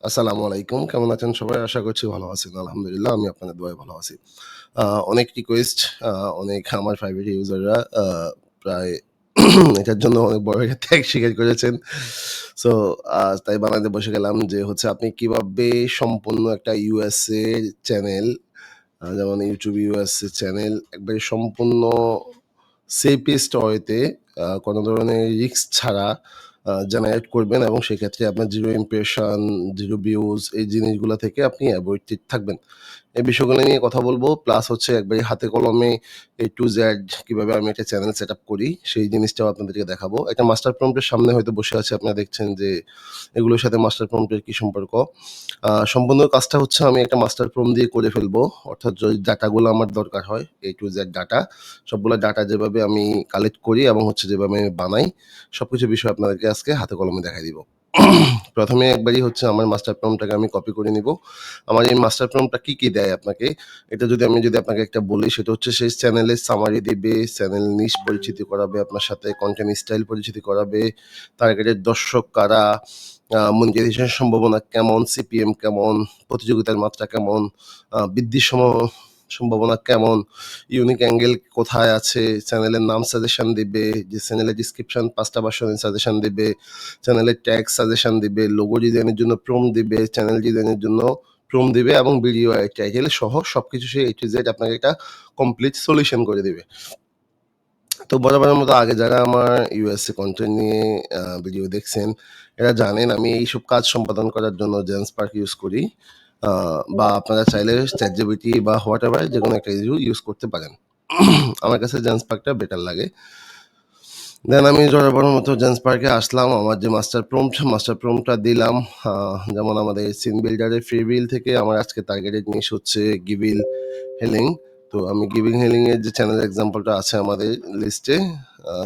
আসসালামু আলাইকুম। কেমন আছেন সবাই? আশা করছি ভালো আছেন। আলহামদুলিল্লাহ আমি আপনাদের দোয়ায় ভালো আছি। আ অনেক রিকোয়েস্ট অনেক আমার প্রাইভেট ইউজাররা প্রায় এটার জন্য অনেক বড় একটা ত্যাগ স্বীকার করেছেন। সো তাই বানাতে বসে গেলাম যে হচ্ছে আপনি কিভাবে সম্পূর্ণ একটা USA চ্যানেল যেমন YouTube USA চ্যানেল একবারে সম্পূর্ণ সেফেস্ট ওয়েতে কোনো ধরনের রিস্ক ছাড়া জেনারেট করবেন এবং সেক্ষেত্রে আপনার 0 ইমপ্রেশন, 0 ভিউজ এই জিনিসগুলা থেকে আপনি অ্যাভয়েড থাকবেন। এই বিষয়গুলো নিয়ে কথা বলবো। প্লাস হচ্ছে একবারে হাতে কলমে A to Z কিভাবে আমি একটা চ্যানেল সেটআপ করি সেই জিনিসটাও আপনাদেরকে দেখাবো। একটা মাস্টার প্রম্পট এর সামনে হয়তো বসে আছি আপনারা দেখছেন যে এগুলোর সাথে মাস্টার প্রম্পট এর কি সম্পর্ক? সম্পূর্ণ কাজটা হচ্ছে আমি একটা মাস্টার প্রম্পট দিয়ে করে ফেলবো। অর্থাৎ যে ডাটাগুলো আমার দরকার হয় A to Z ডাটা সবগুলা ডাটা যেভাবে আমি কালেক্ট করি এবং হচ্ছে যেভাবে আমি বানাই সবকিছু বিষয় আপনাদেরকে আজকে হাতে কলমে দেখাই দিব। প্রথমে একবারই হচ্ছে আমার মাস্টার প্রম্পটটাকে আমি কপি করে নিব। আমার এই মাস্টার প্রম্পটটা কি দেয় আপনাকে? এটা যদি আপনাকে একটা বলি সেটা হচ্ছে সেই চ্যানেলের সামারি দিবে, চ্যানেল নিশ পরিচিতি করাবে আপনার সাথে, কনটেন্ট স্টাইল পরিচিতি করাবে, টার্গেটেড দর্শক কারা, মনিটাইজেশন সম্ভাবনা কেমন, সিপিএম কেমন, প্রতিযোগিতার মাত্রা কেমন, বৃদ্ধির সম্ভাবনা কেমন, ইউনিক অ্যাঙ্গেল কোথায় আছে, চ্যানেলের নাম সাজেশন দিবে, যে চ্যানেলের ডিসক্রিপশন ৫ টা ভার্সনের সাজেশন দিবে, চ্যানেলের ট্যাগ সাজেশন দিবে, লোগো ডিজাইনের জন্য প্রম্পট দিবে, চ্যানেল ডিজাইনের জন্য প্রম্পট দিবে এবং ভিডিও টাইটেল সহ সবকিছু সে A to Z আপনাকে একটা কমপ্লিট সলিউশন করে দিবে। তো বরাবরের মতো আগে যারা আমার USA কনটেন্ট নিয়ে ভিডিও দেখছেন, এরা জানেন আমি এইসব কাজ সম্পাদন করার জন্য জেনস্পার্ক ইউজ করি। বা আপনারা চাইলে ChatGPT বা হোয়াটএভার যেকোনো একটা ইউজ করতে পারেন। আমার কাছে জেনস্পার্কটা বেটার লাগে। দেন আমি বরাবরের মতো জেনস্পার্কে আসলাম। আমার যে মাস্টার প্রম্পটটা দিলাম। যেমন আমাদের সিন বিল্ডারের ফ্রি বিল থেকে আমার আজকে টার্গেটেড নিশ হচ্ছে গিভিল হেলিং। তো আমি গিভিং হেলিং এর যে চ্যানেল এক্সাম্পলটা আছে আমাদের লিস্টে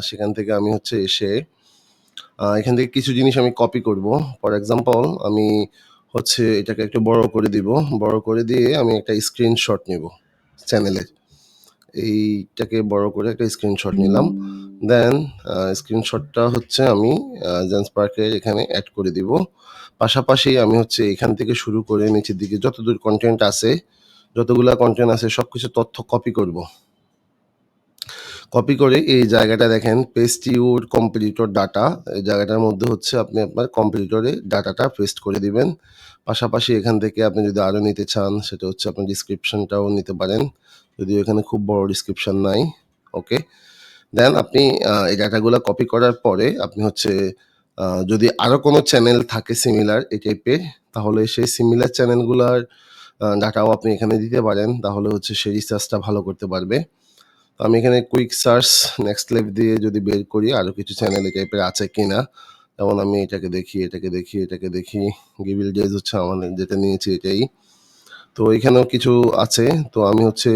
সেখান থেকে আমি হচ্ছে এসে এখান থেকে কিছু জিনিস আমি কপি করব। ফর এক্সাম্পল আমি হচ্ছে এটাকে একটু বড় করে দিব। বড় করে দিয়ে আমি একটা স্ক্রিনশট নিব চ্যানেলের। এইটাকে বড় করে একটা স্ক্রিনশট নিলাম। দেন স্ক্রিনশটটা হচ্ছে আমি জেনস্পার্কের এখানে অ্যাড করে দিব। পাশাপাশি আমি হচ্ছে এখান থেকে শুরু করে নিচের দিকে যতদূর কন্টেন্ট আছে, যতগুলা কন্টেন্ট আছে সবকিছু তথ্য কপি করব। কপি করে এই জায়গাটা দেখেন পেস্ট ইউর কম্পিটিটর ডাটা এই জায়গাটার মধ্যে হচ্ছে আপনি আপনার কম্পিটিটরে ডাটাটা পেস্ট করে দিবেন। পাশাপাশি এখান থেকে আপনি যদি আরও নিতে চান সেটা হচ্ছে আপনি ডিসক্রিপশনটাও নিতে পারেন, যদিও এখানে খুব বড় ডিসক্রিপশন নাই। ওকে, দেন আপনি এই ডাটাগুলো কপি করার পরে আপনি হচ্ছে যদি আরও কোনো চ্যানেল থাকে সিমিলার এই টাইপের, তাহলে সেই সিমিলার চ্যানেলগুলোর ডাটাও আপনি এখানে দিতে পারেন, তাহলে হচ্ছে সেই রিসার্চটা ভালো করতে পারবে। তো আমি এখানে কুইক সার্চ নেক্সট লেভ দিয়ে যদি বের করি আরও কিছু চ্যানেল এই টাইপের আছে কিনা, যেমন আমি এটাকে দেখি গিভিল ডেজ হচ্ছে আমাদের যেটা নিয়েছি এটাই। তো এখানেও কিছু আছে। তো আমি হচ্ছে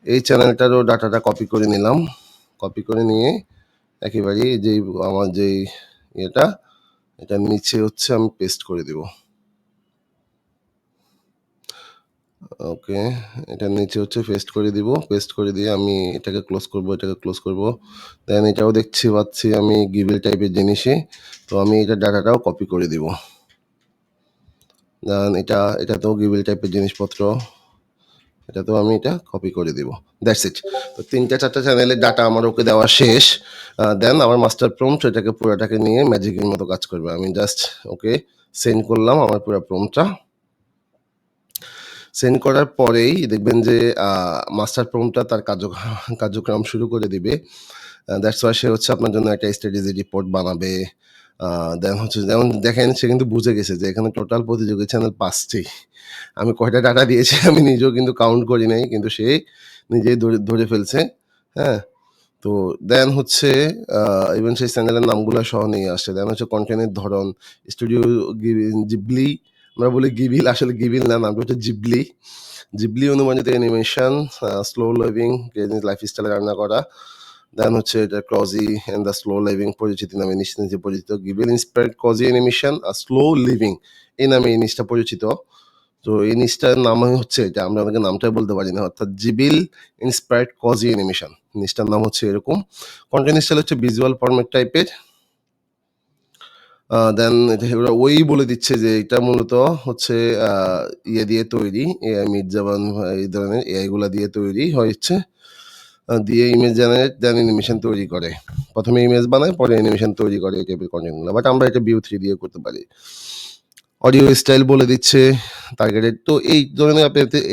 এই চ্যানেলটারও ডাটাটা কপি করে নিলাম। কপি করে নিয়ে একেবারেই যেই আমার যেই ইয়েটা এটার নিচে হচ্ছে আমি পেস্ট করে দিব। ওকে, এটার নিচে হচ্ছে পেস্ট করে দিব। পেস্ট করে দিয়ে আমি এটাকে ক্লোজ করব। দেন এটাও দেখছি পাচ্ছি আমি গিভেল টাইপের জিনিসই। তো আমি এটার ডাটাটাও কপি করে দিব। দেন এটাতেও গিভেল টাইপের জিনিসপত্র, এটাতেও আমি এটা কপি করে দিব। That's it. তো ৩টা-৪টা চ্যানেলের ডাটা আমার ওকে দেওয়া শেষ। দেন আমার মাস্টার প্রম্পট এটাকে পুরাটাকে নিয়ে ম্যাজিকের মতো কাজ করবে। আমি জাস্ট ওকে সেন্ড করলাম আমার পুরা প্রম্পটটা। সেন্ড করার পরেই দেখবেন যে মাস্টার প্রম্পটটা তার কার্যক্রম শুরু করে দিবে। দ্যাটস ওয়াই সে হচ্ছে আপনার জন্য একটা স্ট্র্যাটেজি রিপোর্ট বানাবে। দেন হচ্ছে যেমন দেখেন সে কিন্তু বুঝে গেছে যে এখানে টোটাল প্রতিযোগী চ্যানেল ৫টি। আমি কয়টা ডাটা দিয়েছি আমি নিজেও কিন্তু কাউন্ট করি নাই। কিন্তু সে নিজেই ধরে ফেলছে। হ্যাঁ? তো দেন হচ্ছে ইভেন সেই চ্যানেলের নামগুলা সহ নিয়ে আসছে। দেন হচ্ছে কনটেন্টের ধরন, স্টুডিও জিবলি, আমরা বলি গিবিল, আসলে গিবিল না, নামটা হচ্ছে জিবলি। জিবলি অনুমানিত অ্যানিমেশন, স্লো লিভিং, লাইফস্টাইলে রান্না করা। দেন হচ্ছে এটা cosy and the slow living পরিচিতি নামে নিচে পরিচিত। গিবিল ইন্সপায়ার্ড ক্রজি অ্যানিমেশন আর স্লো লিভিং এই নামে এই জিনিসটা পরিচিত। তো এই নিচটার নাম হচ্ছে এটা, আমরা আমাকে নামটাই বলতে পারি না, অর্থাৎ জিবিল ইন্সপায়ার্ড কজি অ্যানিমেশন নিচটার নাম হচ্ছে এরকম। কন্টেন্ট স্টাইল হচ্ছে ভিজুয়াল ফরম্যাট টাইপের। দেন ওরা ওই বলে দিচ্ছে যে এটা মূলত হচ্ছে আ ইয়ে দিয়ে তৈরি, এআই মির্জাবান এই ধরনের এআই গুলা দিয়ে তৈরি হয়েছে। দিয়ে ইমেজ জেনারেট দেন অ্যানিমেশন তৈরি করে। ১ম এ ইমেজ বানায়, পরে অ্যানিমেশন তৈরি করে এই টাইপের কনটেন্ট গুলা। বাট আমরা এটা Vue 3 দিয়ে করতে পারি। অডিও স্টাইল বলে দিচ্ছে, টার্গেটেড। তো এই ধরনের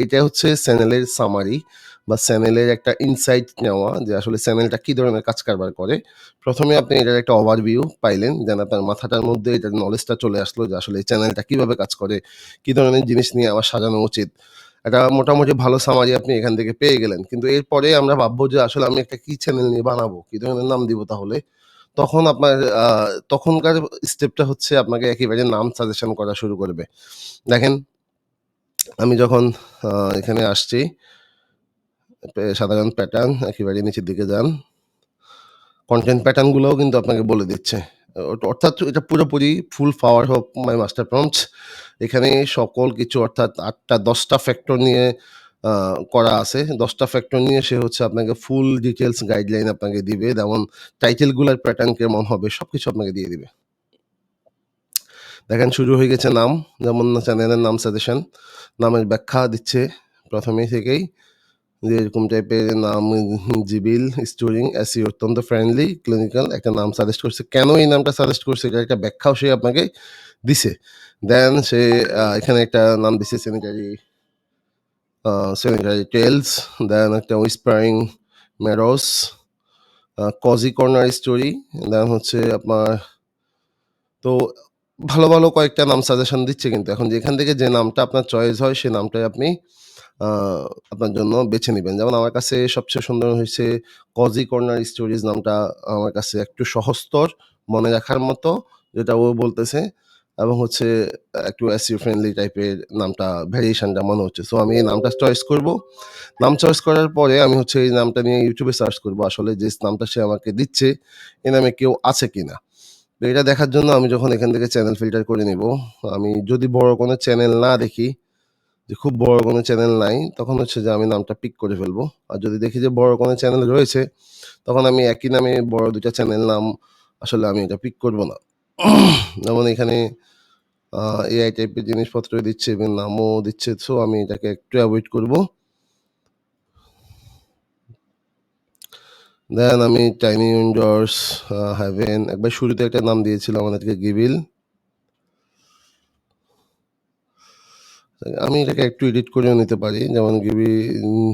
এইটা হচ্ছে চ্যানেলের সামারি বা চ্যানেলের একটা ইনসাইট নেওয়া যে আসলে চ্যানেলটা কি ধরনের কাজ কারবার করে। ১ম এ আপনি এটার একটা ওভারভিউ পাইলেন। দেন আপনার মাথাটার মধ্যে এটার নলেজটা চলে আসলো যে আসলে এই চ্যানেলটা কিভাবে কাজ করে, কি ধরনের জিনিস নিয়ে আমার সাজানো উচিত। একটা মোটামুটি ভালো সামারি আপনি এখান থেকে পেয়ে গেলেন। কিন্তু এরপরে আমরা ভাববো যে আসলে আমি একটা কি চ্যানেল নিয়ে বানাবো? কি ধরনের নাম দিব তাহলে? তখন আপনার তখনকার স্টেপটা হচ্ছে আপনাকে একেবারে নাম সাজেশন করা শুরু করবে। দেখেন, আমি যখন আ এখানে আসছি, সাধারণ প্যাটার্ন একেবারে নিচের দিকে যান। কনটেন্ট প্যাটার্ন গুলোও কিন্তু আপনাকে বলে দিচ্ছে। অর্থাৎ এটা পুরোপুরি full power of my master prompts. এখানে সকল কিছু অর্থাৎ ৮ টা ১০ টা ফ্যাক্টর নিয়ে আ করা আছে। ১০ টা ফ্যাক্টর নিয়ে সে হচ্ছে আপনাকে ফুল ডিটেইলস গাইডলাইন আপনাকে দিবে। যেমন টাইটেল গুলার প্যাটার্ন কেমন হবে সবকিছু আপনাকে দিয়ে দিবে। দেখেন শুরু হয়ে গেছে নাম, যেমন চ্যানেলের নাম সাজেশন, নামের ব্যাখ্যা দিচ্ছে ১ম থেকেই যে এরকম টাইপের নাম জিবিল, স্টোরিং, এসইও অত্যন্ত ফ্রেন্ডলি, ক্লিনিক্যাল একটা নাম সাজেস্ট করছে। কেন এই নামটা সাজেস্ট করছে এটার একটা ব্যাখ্যাও সে আপনাকে দিছে। দেন সে এখানে একটা নাম দিছে স্যানিটারি টেলস, দেন একটা whispering meadows, cosy corner story, then হচ্ছে আপনার তো ভালো, ভালো কয়েকটা নাম সাজেশন দিচ্ছে কিন্তু। এখন যেখান থেকে যে নামটা আপনার চয়েস হয় সে নামটাই আপনি আ আপনার জন্য বেছে নিবেন। যেমন আমার কাছে সবচেয়ে সুন্দর হইছে 'কজি কর্নার স্টোরিজ' নামটা আমার কাছে একটু সহজতর, মনে রাখার মতো যেটা ও বলতেছে এবং হচ্ছে একটু SEO ফ্রেন্ডলি টাইপের নামটা ভেরিয়েশনটা মনে হচ্ছে। সো আমি এই নামটা চয়েস করব। নাম চয়েস করার পরে আমি হচ্ছে এই নামটা নিয়ে YouTube এ সার্চ করব। আসলে যে নামটা সে আমাকে দিচ্ছে, এ নামে কেউ আছে কিনা? তো এটা দেখার জন্য আমি যখন এখান থেকে চ্যানেল ফিল্টার করে নিব, আমি যদি বড় কোনো চ্যানেল না দেখি, যে খুব বড় কোনো চ্যানেল নাই, তখন হচ্ছে যে আমি নামটা পিক করে ফেলবো। আর যদি দেখি যে বড় কোনো চ্যানেল রয়েছে, তখন আমি একই নামে বড় ২ টা চ্যানেল নাম আসলে আমি এটা পিক করব না। যেমন এখানে আ এআই টাইপের জিনিসপত্র দিচ্ছে এবং নামও দিচ্ছে। সো আমি এটাকে একটু এভয়েড করব। দেন আমি টাইনি উইন্ডোজ, হেভেন একবার শুরুতে একটা নাম দিয়েছিল আমাদেরকে গিবিল। আমি এটাকে একটু এডিট করেও নিতে পারি। যেমন উম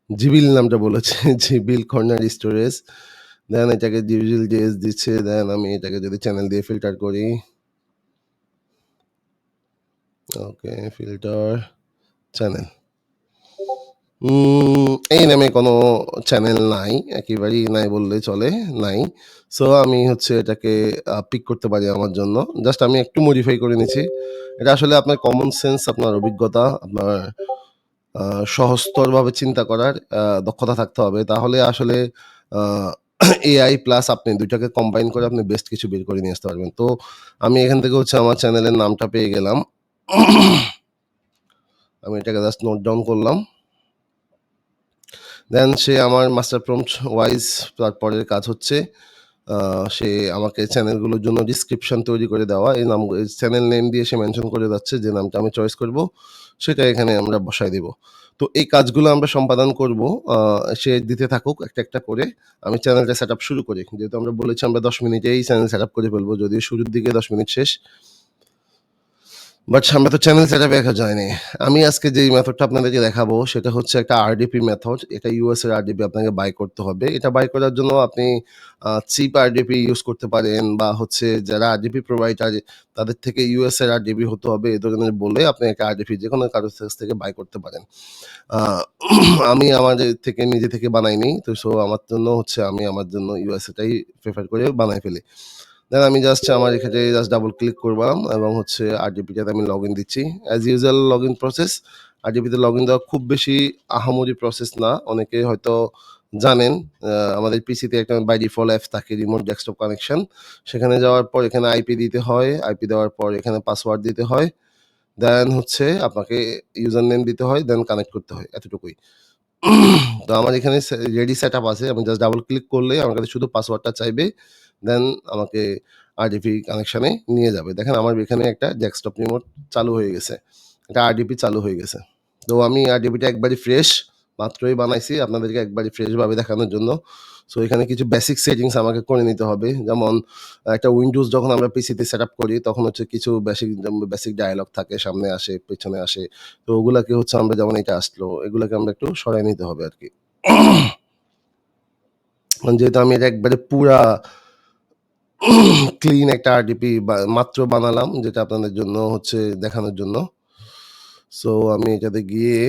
জিবিল নামটা বলেছে। জিবিল কর্নার স্টোরেজ। দেন এটাকে জিবিল জেএস দিচ্ছে। দেন আমি এটাকে যদি চ্যানেল দিয়ে ফিল্টার করি। ওকে, ফিল্টার চ্যানেল। এই নামে কোনো চ্যানেল নাই। একেবারেই নাই বললেই চলে, নাই। সো আমি হচ্ছে এটাকে পিক করতে পারি আমার জন্য। জাস্ট আমি একটু মডিফাই করে নিছি। এটা আসলে আপনার কমন সেন্স, আপনার অভিজ্ঞতা, আপনার আ সহজতরভাবে চিন্তা করার দক্ষতা থাকতে হবে। তাহলে আসলে আ এআই প্লাস আপনি ২ টাকে কম্বাইন করে আপনি বেস্ট কিছু বের করে নিয়ে আসতে পারবেন। তো আমি এখান থেকে হচ্ছে আমার চ্যানেলের নামটা পেয়ে গেলাম। আমি এটাকে জাস্ট নোট ডাউন করলাম। দেন সে আমার মাস্টার প্রম্পট ওয়াইজ তারপরের কাজ হচ্ছে আ সে আমাকে চ্যানেলগুলোর জন্য ডেসক্রিপশন তৈরি করে দেওয়া। এই চ্যানেল নেম দিয়ে সে মেনশন করে যাচ্ছে যে নামটা আমি চয়েস করব, সেটা এখানে আমরা বসায় দিব। তো এই কাজগুলো আমরা সম্পাদন করব। আ সে দিতে থাকুক একটা, একটা করে। আমি চ্যানেলটা সেটআপ শুরু করি। যেহেতু আমরা বলেছি আমরা ১০ মিনিটেই চ্যানেল সেটআপ করে ফেলব। যদিও শুরুর দিকে ১০ মিনিট শেষ। বাট আমরা তো চ্যানেল সেটআপ এ একা যাইনি। আমি আজকে যেই মেথডটা আপনাদেরকে দেখাবো সেটা হচ্ছে একটা আরডিপি মেথড। এটা ইউএস এর আরডিপি আপনাকে বাই করতে হবে। এটা বাই করার জন্য আপনি চিপ আরডিপি ইউজ করতে পারেন বা হচ্ছে যারা আরডিপি প্রোভাইডার তাদের থেকে ইউএস এর আরডিপি হতে হবে এ ধরনের বলে আপনি একটা আরডিপি যেকোনো কারো কাছ থেকে বাই করতে পারেন। আ আমি আমাদের থেকে নিজে থেকে বানাইনি। তো সো আমার জন্য হচ্ছে আমি আমার জন্য ইউএস এটাই প্রেফার করে বানায় ফেলি। দেন আমি জাস্ট আমার এখানে জাস্ট ডাবল ক্লিক করলাম এবং হচ্ছে আরডিপিটাতে আমি লগইন দিচ্ছি। As usual login process. আরডিপিতে লগইন দেওয়া খুব বেশি আহামরি প্রসেস না। অনেকে হয়তো জানেন আমাদের পিসিতে একটা বাই ডিফল্ট অ্যাপ থাকে রিমোট ডেস্কটপ কানেকশন। সেখানে যাওয়ার পর এখানে আইপি দিতে হয়। আইপি দেওয়ার পর এখানে পাসওয়ার্ড দিতে হয়। দেন হচ্ছে আপনাকে ইউজার নেম দিতে হয়, দেন কানেক্ট করতে হয়। এতটুকুই। তো আমার এখানে রেডি সেটআপ আছে। আমি জাস্ট ডাবল ক্লিক করলেই আমার কাছে শুধু পাসওয়ার্ডটা চাইবে। দেন আমাকে আরডিপি কানেকশনে নিয়ে যাবে। দেখেন আমার এখানে একটা ডেস্কটপ রিমোট চালু হয়ে গেছে। একটা আরডিপি চালু হয়ে গেছে। তো আমি আরডিপিটা একবারই ফ্রেশ মাত্রই বানাইছি আপনাদেরকে একবারই ফ্রেশভাবে দেখানোর জন্য। সো এখানে কিছু বেসিক সেটিংস আমাকে করে নিতে হবে। যেমন একটা উইন্ডোজ যখন আমরা পিসিতে সেটআপ করি তখন হচ্ছে কিছু বেসিক ডায়ালগ থাকে, সামনে আসে, পেছনে আসে। তো ওগুলাকে হচ্ছে আমরা যেমন এটা আসলো, এগুলাকে আমরা একটু সরায় নিতে হবে আরকি। যেহেতু আমি এটা একবারে পুরা ক্লিন একটা আরডিপি মাত্র বানালাম যেটা আপনাদের জন্য হচ্ছে দেখানোর জন্য। সো আমি এটাতে গিয়ে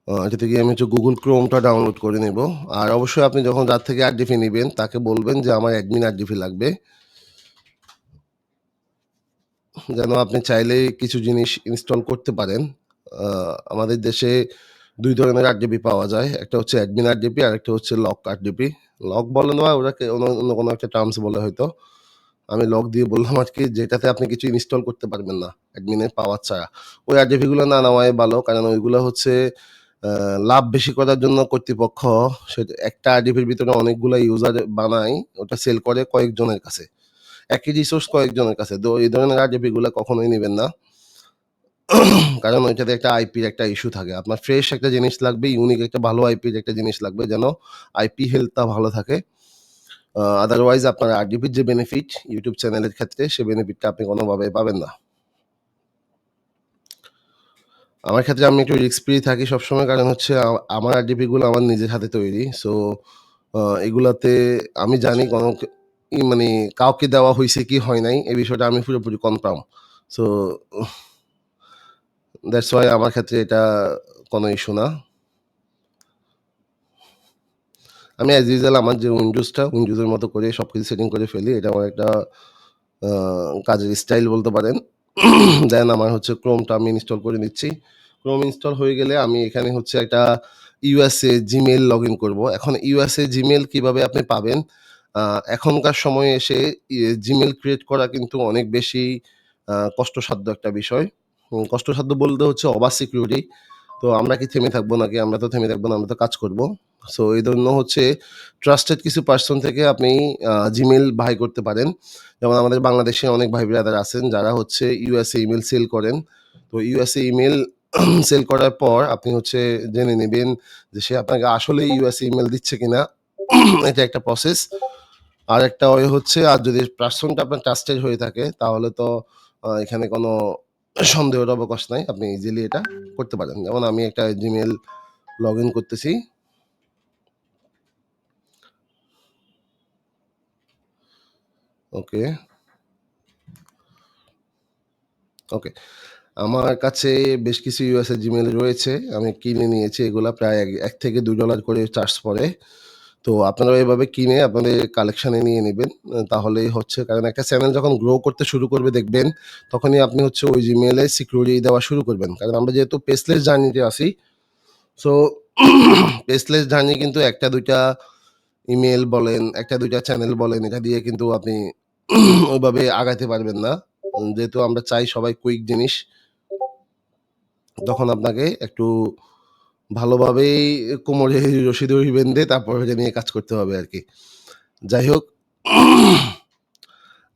এটাতে গিয়ে আমি হচ্ছে Google Chromeটা ডাউনলোড করে নেব। আর অবশ্যই আপনি যখন যার থেকে আরডিপি নিবেন তাকে বলবেন যে আমার অ্যাডমিন আরডিপি লাগবে। যেন আপনি চাইলেই কিছু জিনিস ইনস্টল করতে পারেন। আ আমাদের দেশে ২ ধরনের আরডিপি পাওয়া যায়। একটা হচ্ছে অ্যাডমিন আরডিপি আরেকটা হচ্ছে লক আরডিপি। লক বলে না ওটাকে অন্য কোনো একটা টার্মস বলে হয়তো। আমি লক দিয়ে বললাম আরকি যেটাতে আপনি কিছু ইনস্টল করতে পারবেন না অ্যাডমিনের পাওয়ার ছাড়া। ওই আরডিপি গুলো না নেওয়াই ভালো। কারণ ওইগুলা হচ্ছে আ লাভ বেশি করার জন্য কর্তৃপক্ষ একটা আরডিপির ভিতরে অনেকগুলা ইউজার বানায়, ওটা সেল করে কয়েকজনের কাছে। একই রিসোর্স কয়েকজনের কাছে। তো এই ধরনের আরডিপি গুলা কখনোই নিবেন না। কারণ ওইটাতে একটা আইপির একটা ইস্যু থাকে। আপনার ফ্রেশ একটা জিনিস লাগবে, ইউনিক একটা ভালো আইপির একটা জিনিস লাগবে যেন আইপি হেলথটা ভালো থাকে। আদারওয়াইজ আপনার আরডিপির যে বেনিফিট YouTube চ্যানেলের ক্ষেত্রে সে বেনিফিটটা আপনি কোনোভাবে পাবেন না। আমার ক্ষেত্রে আমি একটু রিস্ক ফ্রি থাকি সবসময় কারণ হচ্ছে আমার আরডিপি গুলো আমার নিজের হাতে তৈরি। সো এগুলাতে আমি জানি কোনো মানে কাউকে দেওয়া হইছে কি হয় নাই এই বিষয়টা আমি পুরোপুরি কনফার্ম। সো দ্যাটস ওয়াই আমার ক্ষেত্রে এটা কোনো ইস্যু না। আমি অ্যাজ ইউজুয়াল আমার যে উইন্ডোজের মতো করে সবকিছু সেটিং করে ফেলি। এটা আমার একটা আ কাজের স্টাইল বলতে পারেন। দেন আমার হচ্ছে Chromeটা আমি ইনস্টল করে নিচ্ছি। Chrome ইনস্টল হয়ে গেলে আমি এখানে হচ্ছে একটা USA Gmail লগইন করব। এখন USA Gmail কিভাবে আপনি পাবেন? আ এখনকার সময়ে এসে Gmail ক্রিয়েট করা কিন্তু অনেক বেশি কষ্টসাধ্য একটা বিষয়। কষ্টসাধ্য বলতে হচ্ছে ওভার সিকিউরিটি। তো আমরা কি থেমে থাকবো নাকি? আমরা তো থেমে থাকবো না, আমরা তো কাজ করব। সো এইজন্য হচ্ছে ট্রাস্টেড কিছু পারসন থেকে আপনি Gmail বাই করতে পারেন। যেমন আমাদের বাংলাদেশে অনেক ভাই ব্রাদার আছেন যারা হচ্ছে USA ইমেইল সেল করেন। তো USA ইমেইল সেল করার পর আপনি হচ্ছে জেনে নিবেন যে সে আপনাকে আসলেই USA ইমেইল দিচ্ছে কিনা। এটা একটা প্রসেস। আরেকটা ওয়ে হচ্ছে আর যদি পারসনটা আপনার ট্রাস্টেড হয়ে থাকে তাহলে তো এখানে কোনো সন্দেহের অবকাশ নাই। আপনি ইজিলি এটা করতে পারেন। যেমন আমি একটা Gmail লগইন করতেছি। ওকে, ওকে। আমার কাছে বেশ কিছু USA Gmail রয়েছে। আমি কিনে নিয়েছি এগুলা প্রায় $1 থেকে $2 করে চার্জ পড়ে। তো আপনারাও এভাবে কিনে আপনাদের কালেকশন এ নিয়ে নিবেন। তাহলেই হচ্ছে কারণ একটা চ্যানেল যখন গ্রো করতে শুরু করবে দেখবেন, তখনই আপনি হচ্ছে ওই Gmail এ সিকিউরিটি দেওয়া শুরু করবেন। কারণ আমরা যেহেতু পেজলেস জার্নি তে আছি, সো পেজলেস জার্নি কিন্তু ১ টা ২ টা ইমেইল বলেন, ১ টা ২ টা চ্যানেল বলেন, এটা দিয়ে কিন্তু আপনি ওইভাবে আগাইতে পারবেন না। যেহেতু আমরা চাই সবাই কুইক জিনিস, তখন আপনাকে একটু ভালোভাবেই কোমরে রশি দড়ি বেঁধে তারপর এটা নিয়ে কাজ করতে হবে আরকি। যাই হোক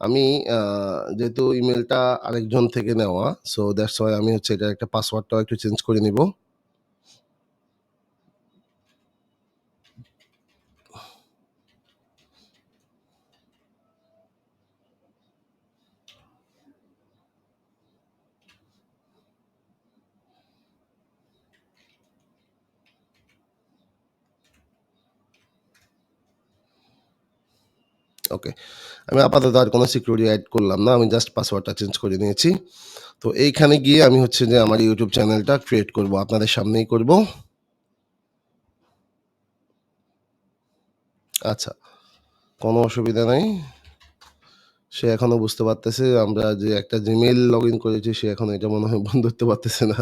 আমি আ যেহেতু ইমেইলটা আরেকজন থেকে নেওয়া, সো দ্যাটস ওয়াই আমি হচ্ছে এটার একটা পাসওয়ার্ডটাও একটু চেঞ্জ করে নিবো। ওকে। আমি আপাতত আর কোনো সিকিউরিটি এড করলাম না। আমি জাস্ট পাসওয়ার্ডটা চেঞ্জ করে নিয়েছি। তো এইখানে গিয়ে আমি হচ্ছে যে আমার YouTube চ্যানেলটা ক্রিয়েট করব। আপনাদের সামনেই করব। আচ্ছা, কোনো অসুবিধা নাই। সে এখনো বুঝতে পারতেছে আমরা যে একটা Gmail লগইন করেছি সে এখনো এটা মনে হয় বন্ধ করতে পারতেছে না।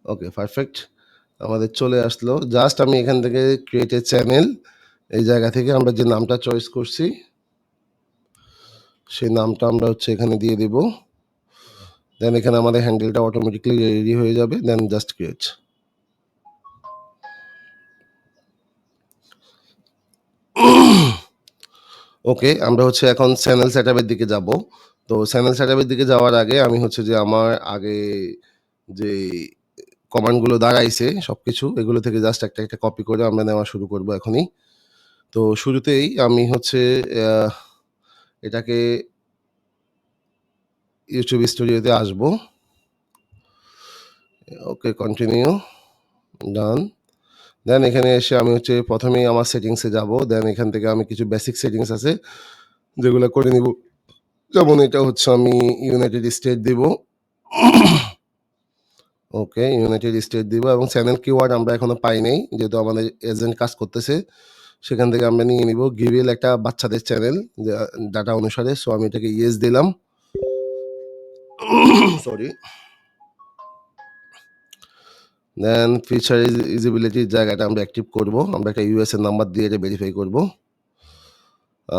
ওকে, পারফেক্ট। আমাদের চলে আসলো। জাস্ট আমি এখান থেকে ক্রিয়েট এ চ্যানেল এই জায়গা থেকে আমরা যে নামটা চয়েস করছি, সেই নামটা আমরা হচ্ছে এখানে দিয়ে দিব। দেন এখানে আমাদের হ্যান্ডেলটা অটোমেটিক্যালি রেডি হয়ে যাবে, দেন জাস্ট ক্রিয়েট। ওকে, আমরা হচ্ছে এখন চ্যানেল সেটআপের দিকে যাব। তো চ্যানেল সেটআপের দিকে যাওয়ার আগে আমি হচ্ছে যে আমার আগে যে কমান্ডগুলো দাঁড়াইছে সবকিছু এগুলো থেকে জাস্ট একটা কপি করে আমরা নেওয়া শুরু করব এখনই। তো শুরুতেই আমি হচ্ছে আহ, এটাকে ইউটিউব স্টুডিওতে আসবো। ওকে, কন্টিনিউ, ডান। দেন এখানে এসে আমি হচ্ছে প্রথমেই আমার সেটিংসে যাব, দেন এখান থেকে আমি কিছু বেসিক সেটিংস আছে যেগুলো করে নিব। যেমন এটা হচ্ছে আমি ইউনাইটেড স্টেট দিব। ওকে, ইউনাইটেড স্টেট দিব এবং চ্যানেল কিওয়ার্ড আমরা এখনো পাই নাই, যেহেতু আমাদের এজেন্ট কাজ করতেছে। সেখান থেকে আমরা নিয়ে নিব গিভিল একটা বাচ্চাদের চ্যানেল ডাটা অনুসারে। সো আমি এটাকে ইয়েস দিলাম। সরি। দেন ফিচার ইজিবিলিটির জায়গাটা আমরা অ্যাক্টিভ করব, আমরা একটা ইউএসএ নাম্বার দিয়ে এটা ভেরিফাই করব।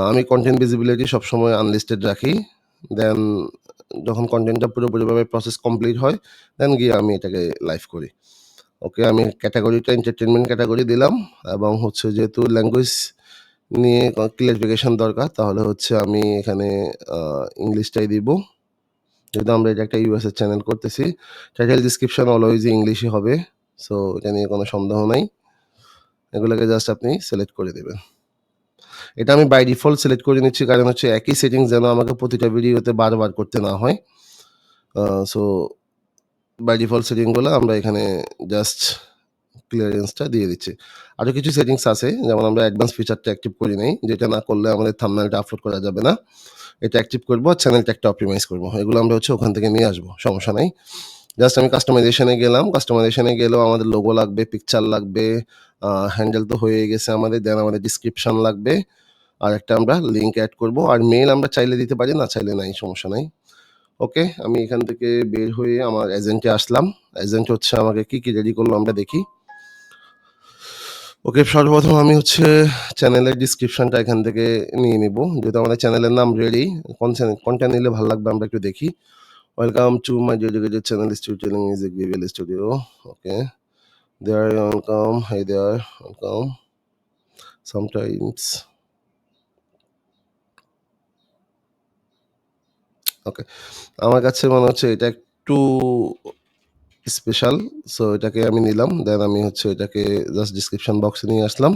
আমি কন্টেন্ট ভিজিবিলিটি সবসময় আনলিস্টেড রাখি। দেন যখন কন্টেন্টটা পুরোপুরিভাবে প্রসেস কমপ্লিট হয় দেন গিয়ে আমি এটাকে লাইভ করি। ওকে, আমি ক্যাটাগরিটা এন্টারটেনমেন্ট ক্যাটাগরি দিলাম এবং হচ্ছে যেহেতু ল্যাঙ্গুয়েজ নিয়ে ক্লিয়ারিফিকেশন দরকার তাহলে হচ্ছে আমি এখানে ইংলিশটাই দিব, যেহেতু আমরা এটা একটা ইউএসএ চ্যানেল করতেছি। টাইটেল ডিসক্রিপশন অলওয়েজ ইংলিশই হবে, সো এটা নিয়ে কোনো সন্দেহ নাই। এগুলোকে জাস্ট আপনি সিলেক্ট করে দেবেন। এটা আমি বাই ডিফল্ট সিলেক্ট করে নিচ্ছি কারণ হচ্ছে একই সেটিংস যেন আমাকে প্রতিটা ভিডিওতে বারবার করতে না হয়। সো বাই ডিফল্ট সেটিংগুলো আমরা এখানে জাস্ট ক্লিয়ারেন্সটা দিয়ে দিচ্ছি। আরও কিছু সেটিংস আছে, যেমন আমরা অ্যাডভান্স ফিচারটা অ্যাক্টিভ করি নাই, যেটা না করলে আমাদের থাম্বনেলটা আপলোড করা যাবে না। এটা অ্যাক্টিভ করবো, চ্যানেলটা একটা অপটিমাইজ করবো, এগুলো আমরা হচ্ছে ওখান থেকে নিয়ে আসবো, সমস্যা নাই। জাস্ট আমি কাস্টমাইজেশনে গেলাম, কাস্টমাইজেশনে গেলেও আমাদের লোগো লাগবে, পিকচার লাগবে, হ্যান্ডেল তো হয়ে গেছে আমাদের, দেন আমাদের ডিসক্রিপশন লাগবে, আর একটা আমরা লিঙ্ক অ্যাড করব, আর মেল আমরা চাইলে দিতে পারি, না চাইলে নাই, সমস্যা নাই। ওকে, আমি এখান থেকে বের হয়ে আমার এজেন্টে আসলাম। এজেন্ট হচ্ছে আমাকে কি কি রেডি করলো আমরা দেখি। ওকে, সর্বপ্রথম আমি হচ্ছে চ্যানেলের ডিসক্রিপশনটা এখান থেকে নিয়ে নিব, যেহেতু আমাদের চ্যানেলের নাম রেডি। কোনটা নিলে ভালো লাগবে আমরা একটু দেখি। Welcome to my dedicated channel studio telling is a gravel studio. Okay, there welcome, hi there, welcome. Sometimes okay, আমার কাছে মনে হচ্ছে এটা একটু স্পেশাল, সো এটাকে আমি নিলাম। দেন আমি হচ্ছে এটাকে জাস্ট ডিসক্রিপশন বক্সে নিয়ে আসলাম,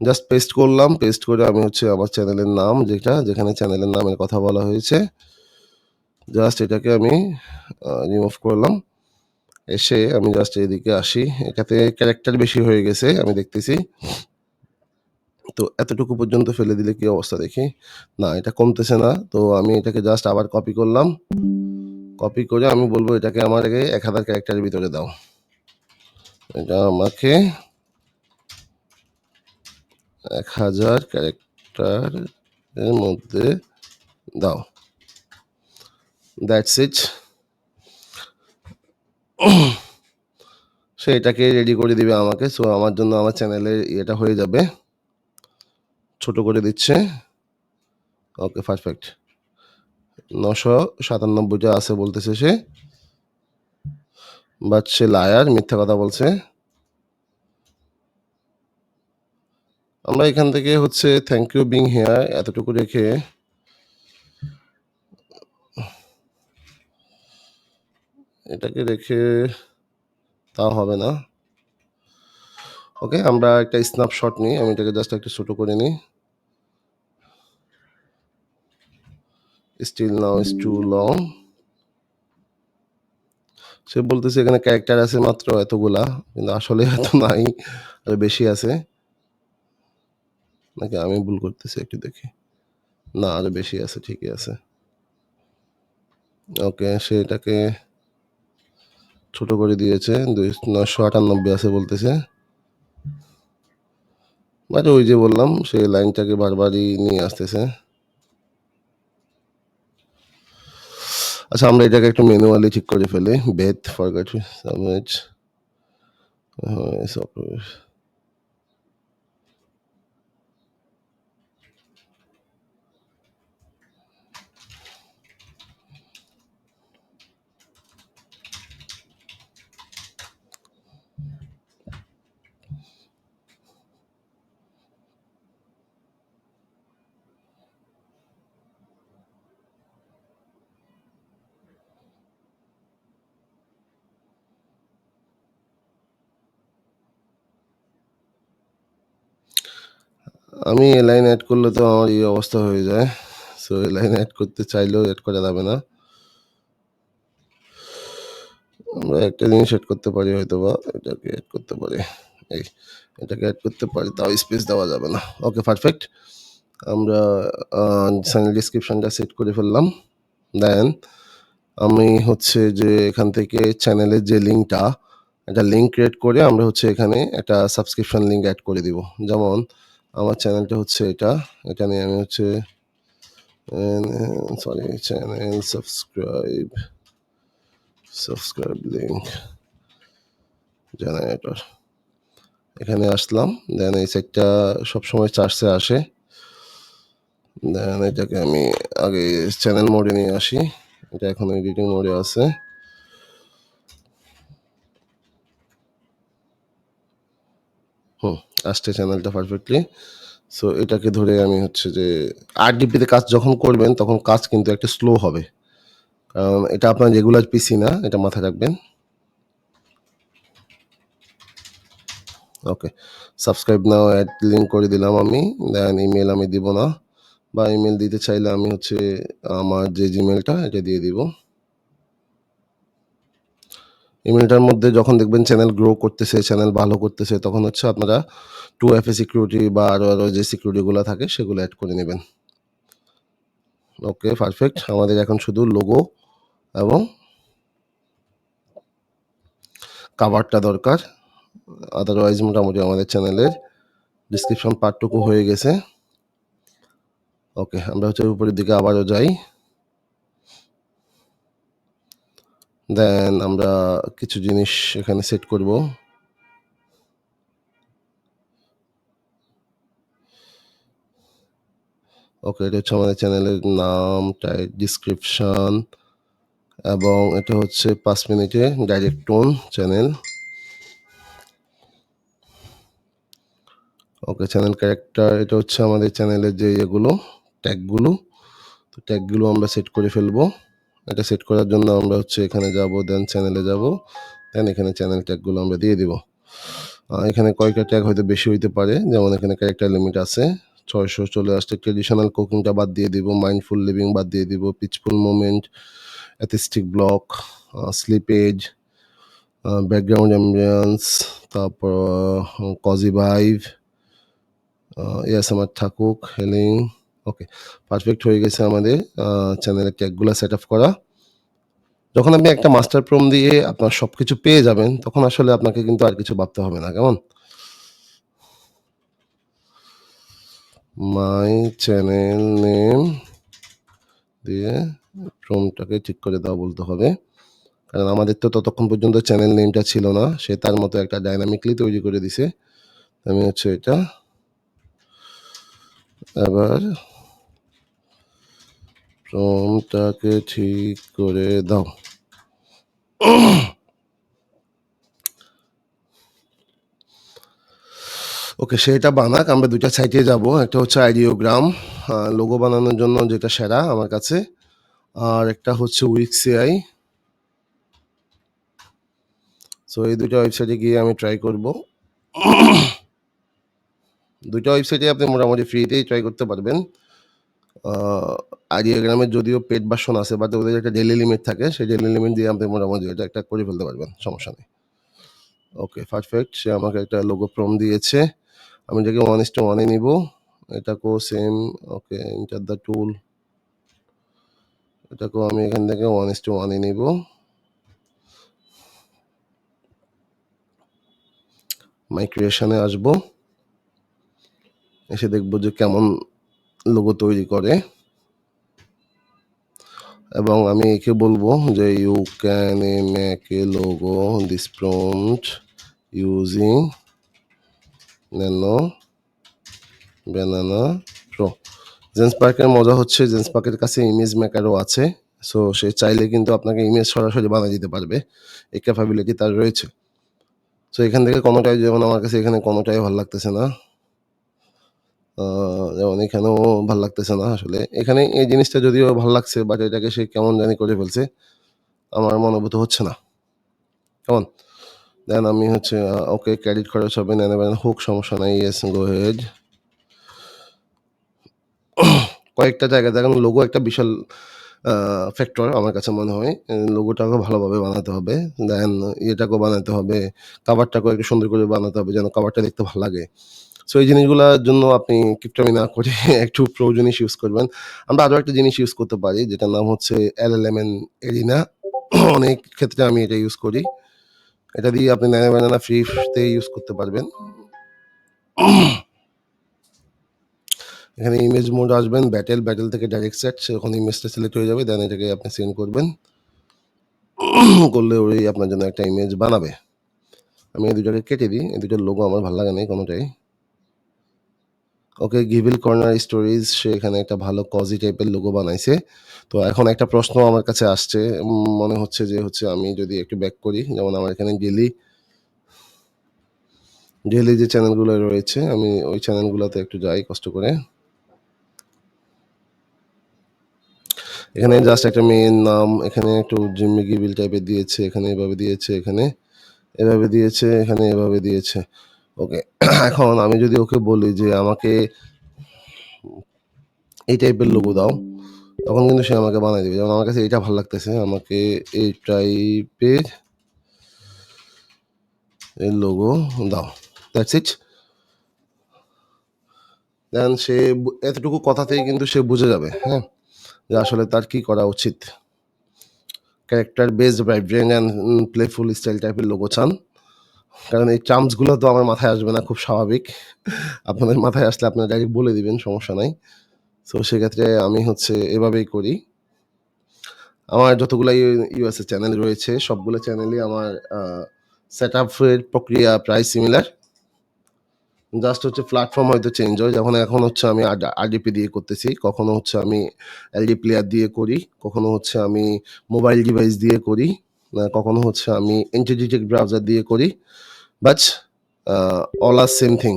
জাস্ট পেস্ট করলাম। পেস্ট করে আমি হচ্ছে আমার চ্যানেলের নাম, যেখানে চ্যানেলের নামের কথা বলা হয়েছে, জাস্ট এটাকে আমি রিমুভ করলাম। এসে আমি জাস্ট এদিকে আসি, এটাতে ক্যারেক্টার বেশি হয়ে গেছে আমি দেখতেছি। তো এতটুকু পর্যন্ত ফেলে দিলে কি অবস্থা দেখি। না, এটা কমতেছে না, তো আমি এটাকে জাস্ট আবার কপি করলাম। কপি করে আমি বলবো এটাকে আমাকে 1000 ক্যারেক্টারের ভিতরে দাও। এটা আমাকে 1000 ক্যারেক্টার এর মধ্যে দাও। That's it. সে এটাকে রেডি করে দিবে আমাকে। সো আমার জন্য আমার চ্যানেলের ইয়েটা হয়ে যাবে, ছোট করে দিচ্ছে। ওকে, পারফেক্ট। 997টা আছে বলতেছে সে, বাট সে লায়ার, মিথ্যা কথা বলছে। আমরা এখান থেকে হচ্ছে থ্যাংক ইউ বিং হেয়ার এতটুকু রেখে এটাকে রেখে তাও হবে না। ওকে, আমরা একটা স্ন্যাপশট নিই, আমি এটাকে জাস্ট একটু ছোট করে নিই। Still now is too long. সে বলতেছে এখানে ক্যারেক্টার আছে মাত্র এতগুলা, কিন্তু আসলে এত নাই, আর বেশি আছে নাকি আমি ভুল করতেছি একটু দেখি। না, আরো বেশি আছে, ঠিকই আছে। ওকে, সে এটাকে ছোট করে দিয়েছে, 998 আছে বলতেছে। বাট ওই যে বললাম, সে লাইনটাকে বারবারই নিয়ে আসতেছে। আচ্ছা, আমরা এটাকে একটু ম্যানুয়ালি ঠিক করে ফেলি। Bathe forgot submit. আমি এই লাইন এড করলে তো আমার এই অবস্থা হয়ে যায়। সো এই লাইন এড করতে চাইলেও এড করা যাবে না। আমরা একটা জিনিস এড করতে পারি হয়তোবা, এটাকে এড করতে পারি। এই এটাকে এড করতে পারি, তাও স্পেস দেওয়া যাবে না। ওকে, পারফেক্ট। আমরা চ্যানেল ডেসক্রিপশনটা সেট করে ফেললাম। দেন আমি হচ্ছে যে এখান থেকে চ্যানেলের যে লিঙ্কটা, একটা লিঙ্ক ক্রিয়েট করে আমরা হচ্ছে এখানে একটা সাবস্ক্রিপশন লিঙ্ক অ্যাড করে দিব। যেমন আমার চ্যানেলটা হচ্ছে এটা, এটা নিয়ে আমি হচ্ছে sorry channel subscribe link generator, এখানে আসলাম। দেন এই সাইটটা সবসময় চার্জে আসে। দেন এটাকে আমি আগে চ্যানেল মোডে নিয়ে আসি, এটা এখন এডিটিং মোডে আছে। আসছে চ্যানেলটা পারফেক্টলি। সো এটাকে ধরে আমি হচ্ছে যে আরডিপিতে কাজ যখন করবেন তখন কাজ কিন্তু একটা স্লো হবে, কারণ এটা আপনার রেগুলার পিসি না, এটা মাথায় রাখবেন। ওকে, সাবস্ক্রাইব নাও অ্যাড লিঙ্ক করে দিলাম আমি। দেন ইমেল আমি দিব না, বা ইমেল দিতে চাইলে আমি হচ্ছে আমার যে জিমেলটা এটা দিয়ে দিব। ইমেলটার মধ্যে যখন দেখবেন চ্যানেল গ্রো করতেছে, চ্যানেল ভালো করতেছে, তখন হচ্ছে আপনারা 2FA সিকিউরিটি বা আরও যে সিকিউরিটিগুলো থাকে সেগুলো অ্যাড করে নেবেন। ওকে, পারফেক্ট। আমাদের এখন শুধু লোগো এবং কাভারটা দরকার, আদারওয়াইজ মোটামুটি আমাদের চ্যানেলের ডিসক্রিপশন পার্টটুকু হয়ে গেছে। ওকে, আমরা হচ্ছে উপরের দিকে আবারও যাই। দেন আমরা কিছু জিনিস এখানে সেট করব। ওকে, এটা হচ্ছে আমাদের চ্যানেলের নাম, টাইপ, ডিসক্রিপশন, এবং এটা হচ্ছে 5 মিনিটে ডাইরেক্ট টোন চ্যানেল। ওকে, চ্যানেল ক্যারেক্টার, এটা হচ্ছে আমাদের চ্যানেলের যে এগুলো ট্যাগগুলো, তো ট্যাগগুলো আমরা সেট করে ফেলবো। এটা সেট করার জন্য আমরা হচ্ছে এখানে যাব, দেন চ্যানেলে যাব, দেন এখানে চ্যানেল ট্যাগগুলো আমরা দিয়ে দিব। এখানে কয়েকটা ট্যাগ হয়তো বেশি হইতে পারে, যেমন এখানে ক্যারেক্টার লিমিট আছে 600 চলে আসছে। ট্রেডিশনাল কুকিংটা বাদ দিয়ে দিব, মাইন্ডফুল লিভিং বাদ দিয়ে দিব, peaceful moment, aesthetic block, sleep edge, background ambience, তারপর কজি ভাইভ, ইয়াস আমার থাকুক, হেলিং। ওকে, পারফেক্ট হয়ে গেছে আমাদের চ্যানেলের ট্যাগগুলো সেট আপ করা। যখন আপনি একটা মাস্টার প্রম দিয়ে আপনার সব কিছু পেয়ে যাবেন, তখন আসলে আপনাকে কিন্তু আর কিছু ভাবতে হবে না, কেমন? মাই চ্যানেল নেম দিয়ে প্রমটাকে ঠিক করে দেওয়া বলতে হবে, কারণ আমাদের তো ততক্ষণ পর্যন্ত চ্যানেল নেমটা ছিল না, সে তার মতো একটা ডাইনামিকলি তৈরি করে দিছে। আমি হচ্ছে এটা এবার প্রমটাকে ঠিক করে দাও। ওকে, সেটা বানাক, আমরা দুইটা সাইটে যাব। একটা হচ্ছে আইডিওগ্রাম, লোগো বানানোর জন্য যেটা সেরা আমার কাছে, আর একটা হচ্ছে উইক্স এআই। সো এই দুইটা ওয়েবসাইটে গিয়ে আমি ট্রাই করব। দুইটা ওয়েবসাইটে আপনি মোটামুটি ফ্রিতেই ট্রাই করতে পারবেন। আইডিওগ্রামের যদিও পেড ভার্সন আছে, বাট ওদের একটা ডেইলি লিমিট থাকে, সেই ডেইলি লিমিট দিয়ে আপনি মোটামুটি এটা একটা করে ফেলতে পারবেন, সমস্যা নেই। ওকে, পারফেক্ট। সে আমাকে একটা লোগো প্রম দিয়েছে, আমি এটাকে 1:1 নিব। এটাকেও সেম। ওকে, ইন্টার দ্য টুল, এটাকেও আমি এখান থেকে 1:1 নিব। মাই ক্রিয়েশনে আসবো, এসে দেখবো যে কেমন লোগো তৈরি করে, এবং আমি একে বলবো যে you can make a logo this prompt using nano banana pro. জেন্সপার্কের মজা হচ্ছে জেন্সপার্কের কাছে ইমেজ মেকারও আছে, সো সে চাইলে কিন্তু আপনাকে ইমেজ সরাসরি বানিয়ে দিতে পারবে, এই ক্যাপাবিলিটি তার রয়েছে। সো এখান থেকে কোনোটাই, যেমন আমার কাছে এখানে কোনোটাই ভালো লাগতেছে না, যেমন এখানেও ভাল লাগতেছে না। আসলে এখানে এই জিনিসটা যদিও ভাল লাগছে, বাট এটাকে সে কেমন জানি করে ফেলছে, আমার মনোভূত হচ্ছে না, কেমন? দেন আমি হচ্ছে ওকে, ক্রেডিট খরচ হবে, নেন হোক, সমস্যা নাই, ইয়েস গো হেড। কয়েকটা জায়গায় দেখেন লোগো একটা বিশাল ফ্যাক্টর আমার কাছে মনে হয়। লোগোটাকেও ভালোভাবে বানাতে হবে। দেন ইয়েটাকেও বানাতে হবে, কভারটাকেও একটু সুন্দর করে বানাতে হবে যেন কভারটা দেখতে ভাল লাগে। সো এই জিনিসগুলার জন্য আপনি কিপটামি না করে একটু প্রো জিনিস ইউজ করবেন। আমরা আরো একটা জিনিস ইউজ করতে পারি যেটার নাম হচ্ছে LLMN এরিনা। অনেক ক্ষেত্রে আমি এটা ইউজ করি। এটা দিয়ে আপনি ন্যানো ব্যানানা ফ্রিতে ইউজ করতে পারবেন। এখানে ইমেজ মোড আসবেন, ব্যাটেল থেকে ডাইরেক্ট সেট, ওখানে ইমেজটা সিলেক্ট হয়ে যাবে। দেন এটাকে আপনি সেন্ড করবেন। করলে ওই আপনার জন্য একটা ইমেজ বানাবে। আমি এই দুটাকে কেটে দিই। এই দুটার লোগো আমার ভাল লাগে নাই কোনোটাই। ওকে, গিভিল কর্নার স্টোরিজ সে এখানে একটা ভালো কজি টাইপের লোগো বানাইছে। তো এখন একটা প্রশ্ন আমার কাছে আসছে। মনে হচ্ছে যে আমি যদি একটু ব্যাক করি, যেমন আমার এখানে ডেইলি যে চ্যানেলগুলো রয়েছে আমি ওই চ্যানেলগুলোতে একটু যাই কষ্ট করে। এখানে জাস্ট একটা মেইন নাম, এখানে একটু জিম্মি গিভিল টাইপের দিয়েছে, এখানে এভাবে দিয়েছে, এখানে এভাবে দিয়েছে, এখানে এভাবে দিয়েছে। ওকে। এখন আমি যদি ওকে বলি যে আমাকে এই টাইপের লোগো দাও, তখন কিন্তু সে আমাকে বানাই দিবে। যেমন আমার কাছে এটা ভালো লাগতেছে, আমাকে এই টাইপের এই লোগো দাও। That's it. দেন সে এতটুকু কথাতেই কিন্তু সে বুঝে যাবে, হ্যাঁ, যে আসলে তার কি করা উচিত। Character based vibrant and playful style টাইপের লোগো চান, কারণ এই টার্মসগুলো তো আমার মাথায় আসবে না, খুব স্বাভাবিক। আপনাদের মাথায় আসলে আপনারা ডাইরেক্ট বলে দিবেন, সমস্যা নাই। সো সেক্ষেত্রে আমি এভাবেই করি। আমার যতগুলা ইউএসএ চ্যানেল রয়েছে সবগুলো চ্যানেলই আমার সেট আপের প্রক্রিয়া প্রায় সিমিলার। জাস্ট প্ল্যাটফর্ম হয়তো চেঞ্জ হয়। যখন এখন আমি আরডিপি দিয়ে করতেছি, কখনো আমি এলডি প্লেয়ার দিয়ে করি, কখনো আমি মোবাইল ডিভাইস দিয়ে করি, কখনো আমি ইন্টিগ্রেটেড ব্রাউজার দিয়ে করি। But all are same thing.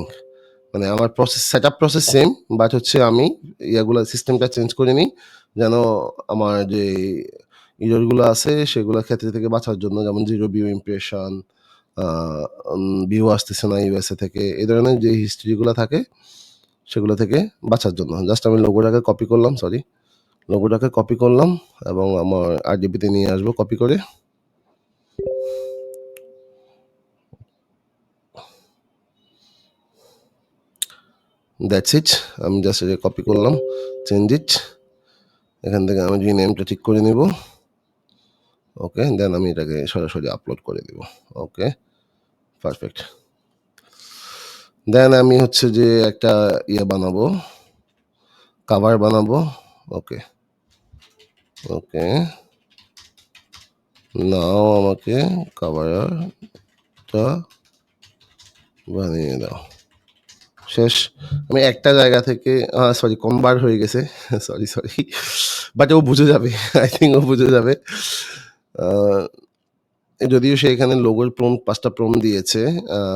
মানে আমার set up process same, but আমি সিস্টেমটা চেঞ্জ করে নিই যেন আমার যে ইররগুলো আছে সেগুলোর ক্ষেত্রে থেকে বাঁচার জন্য, যেমন জিরো ভিউ ইমপ্রেশন, ভিউ আসতেছে না ইউএসএ থেকে, এই ধরনের যে হিস্ট্রিগুলো থাকে সেগুলো থেকে বাঁচার জন্য জাস্ট আমি লোগোটাকে কপি করলাম এবং আমার আরডিপিতে নিয়ে আসবো কপি করে। That's it. আমি জাস্ট এটা কপি করলাম, চেঞ্জ ইট। এখান থেকে আমি নেমটা ঠিক করে নিব। ওকে, দেন আমি এটাকে সরাসরি আপলোড করে দিব। ওকে, পারফেক্ট। দেন আমি যে একটা বানাবো, কভার বানাবো। ওকে ওকে, নাও আমাকে কভারটা বানিয়ে দাও। শেষ। আমি একটা জায়গা থেকে সরি কমবার হয়ে গেছে। সরি বাট ও বুঝে যাবে। আই থিঙ্ক ও বুঝে যাবে। যদিও সে এখানে লোগোর প্রম্পট ৫টা প্রম্পট দিয়েছে,